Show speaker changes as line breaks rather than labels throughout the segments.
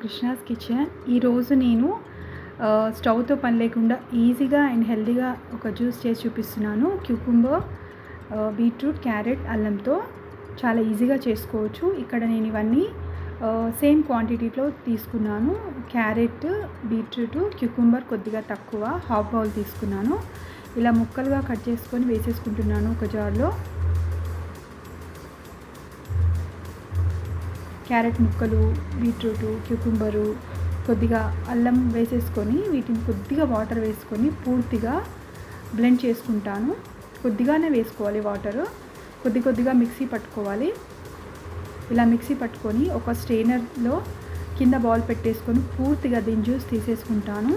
Krishna's kitchen. ఈరోజు నేను స్టవ్తో పని లేకుండా ఈజీగా అండ్ హెల్తీగా ఒక జ్యూస్ చేసి చూపిస్తున్నాను. క్యూకుంబర్, బీట్రూట్, క్యారెట్, అల్లంతో చాలా ఈజీగా చేసుకోవచ్చు. ఇక్కడ నేను ఇవన్నీ సేమ్ క్వాంటిటీలో తీసుకున్నాను. క్యారెట్, బీట్రూట్, క్యూకుంబర్ కొద్దిగా తక్కువ, హాఫ్ బౌల్ తీసుకున్నాను. ఇలా ముక్కలుగా కట్ చేసుకొని వేసేసుకుంటున్నాను ఒక జార్లో. క్యారెట్ ముక్కలు, బీట్రూట్, క్యూకుంబరు, కొద్దిగా అల్లం వేసేసుకొని వీటిని కొద్దిగా వాటర్ వేసుకొని పూర్తిగా బ్లెండ్ చేసుకుంటాను. కొద్దిగానే వేసుకోవాలి వాటరు, కొద్దిగా మిక్సీ పట్టుకోవాలి. ఇలా మిక్సీ పట్టుకొని ఒక స్ట్రెయినర్లో కింద బౌల్ పెట్టేసుకొని పూర్తిగా దీని జ్యూస్ తీసేసుకుంటాను.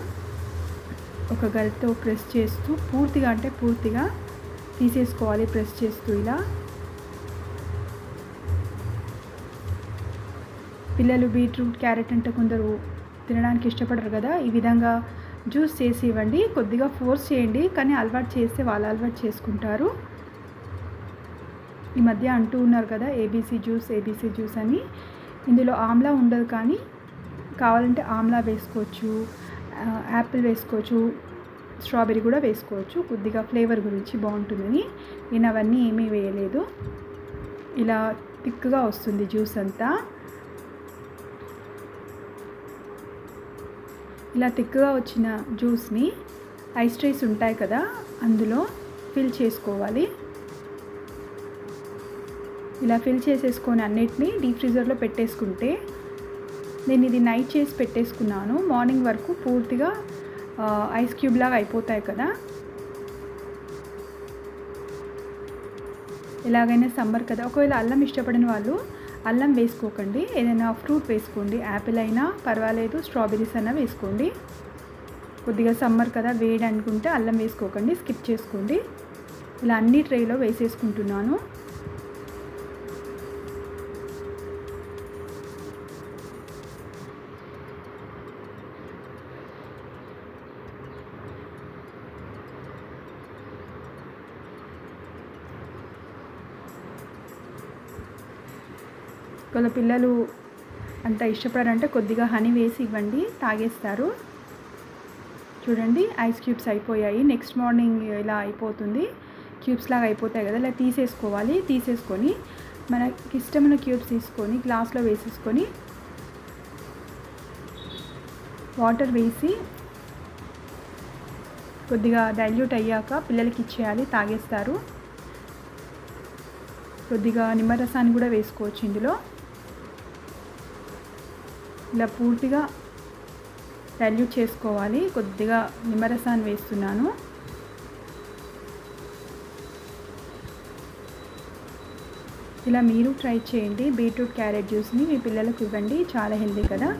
ఒక గరిటెతో ప్రెస్ చేస్తూ పూర్తిగా తీసేసుకోవాలి. ప్రెస్ చేస్తూ ఇలా. పిల్లలు బీట్రూట్, క్యారెట్ అంటే కొందరు తినడానికి ఇష్టపడరు కదా, ఈ విధంగా జ్యూస్ చేసి ఇవ్వండి. కొద్దిగా ఫోర్స్ చేయండి, కానీ అలవాటు చేస్తే వాళ్ళు అలవాటు చేసుకుంటారు. ఈ మధ్య అంటూ ఉన్నారు కదా ఏబీసీ జ్యూస్ అని. ఇందులో ఆమ్లా ఉండదు, కానీ కావాలంటే ఆమ్లా వేసుకోవచ్చు, యాపిల్ వేసుకోవచ్చు, స్ట్రాబెర్రీ కూడా వేసుకోవచ్చు. కొద్దిగా ఫ్లేవర్ గురించి బాగుంటుందని నేను అవన్నీ ఏమీ వేయలేదు. ఇలా థిక్గా వస్తుంది జ్యూస్ అంతా. ఇలా థిక్గా వచ్చిన జ్యూస్ని ఐస్ ట్రేస్ ఉంటాయి కదా, అందులో ఫిల్ చేసుకోవాలి. ఇలా ఫిల్ చేసేసుకొని అన్నిటినీ డీప్ ఫ్రీజర్లో పెట్టేసుకుంటే, నేను ఇది నైట్ చేసి పెట్టేసుకున్నాను. మార్నింగ్ వరకు పూర్తిగా ఐస్ క్యూబ్ లాగా అయిపోతాయి కదా. ఎలాగైనా సమ్మర్ కదా, ఒకవేళ అల్లం ఇష్టపడిన వాళ్ళు అల్లం వేసుకోకండి, ఏదైనా ఫ్రూట్ వేసుకోండి. యాపిల్ అయినా పర్వాలేదు, స్ట్రాబెర్రీస్ అయినా వేసుకోండి. కొద్దిగా సమ్మర్ కదా, వేడి అనుకుంటే అల్లం వేసుకోకండి, స్కిప్ చేసుకోండి. ఇలా అన్ని ట్రేలో వేసేసుకుంటున్నాను. కొంత పిల్లలు అంత ఇష్టపడారంటే కొద్దిగా హనీ వేసి ఇవ్వండి, తాగేస్తారు. చూడండి, ఐస్ క్యూబ్స్ అయిపోయాయి. నెక్స్ట్ మార్నింగ్ ఇలా అయిపోతుంది, క్యూబ్స్ లాగా అయిపోతాయి కదా. ఇలా తీసేసుకోవాలి. తీసేసుకొని మనకి ఇష్టమైన క్యూబ్స్ తీసుకొని గ్లాస్లో వేసేసుకొని వాటర్ వేసి కొద్దిగా డైల్యూట్ అయ్యాక పిల్లలకి ఇచ్చేయాలి, తాగేస్తారు. కొద్దిగా నిమ్మరసాన్ని కూడా వేసుకోవచ్చు ఇందులో. ఇలా పూర్తిగా డైల్యూట్ చేసుకోవాలి. కొద్దిగా నిమ్మరసాన్ని వేస్తున్నాను. ఇలా మీరు ట్రై చేయండి. బీట్రూట్, క్యారెట్ జ్యూస్ని మీ పిల్లలకు ఇవ్వండి, చాలా హెల్తీ కదా.